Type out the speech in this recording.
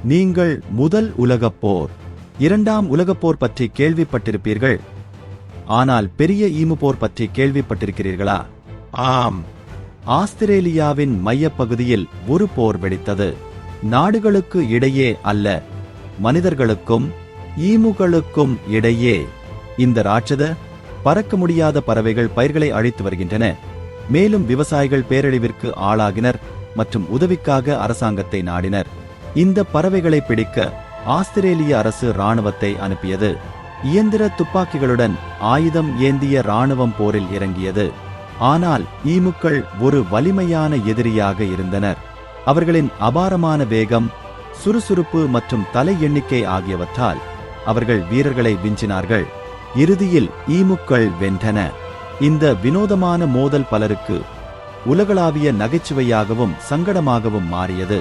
நீங்கள் முதல் உலகப் போர், இரண்டாம் உலகப் போர் பற்றி கேள்விப்பட்டிருப்பீர்கள். ஆனால் பெரிய ஈமு போர் பற்றி கேள்விப்பட்டிருக்கிறீர்களா? ஆம். ஆஸ்திரேலியாவின் மையப்பகுதியில் ஒரு போர் வெடித்தது. நாடுகளுக்கு இடையே அல்ல, மனிதர்களுக்கும் ஈமுகளுக்கும் இடையே. இந்த ராட்சத பறக்க முடியாத பறவைகள் பயிர்களை அழித்து வருகின்றன. மேலும் விவசாயிகள் பேரழிவிற்கு ஆளாகினர் மற்றும் உதவிக்காக அரசாங்கத்தை நாடினர். இந்த பறவைகளை பிடிக்க ஆஸ்திரேலிய அரசு இராணுவத்தை அனுப்பியது. இயந்திர துப்பாக்கிகளுடன் ஆயுதம் ஏந்திய இராணுவம் போரில் இறங்கியது. ஆனால் ஈமுக்கள் ஒரு வலிமையான எதிரியாக இருந்தனர். அவர்களின் அபாரமான வேகம், சுறுசுறுப்பு மற்றும் தலை எண்ணிக்கை ஆகியவற்றால் அவர்கள் வீரர்களை விஞ்சினார்கள். இறுதியில் ஈமுக்கள் வென்றன. இந்த வினோதமான மோதல் பலருக்கு உலகளாவிய நகைச்சுவையாகவும் சங்கடமாகவும் மாறியது.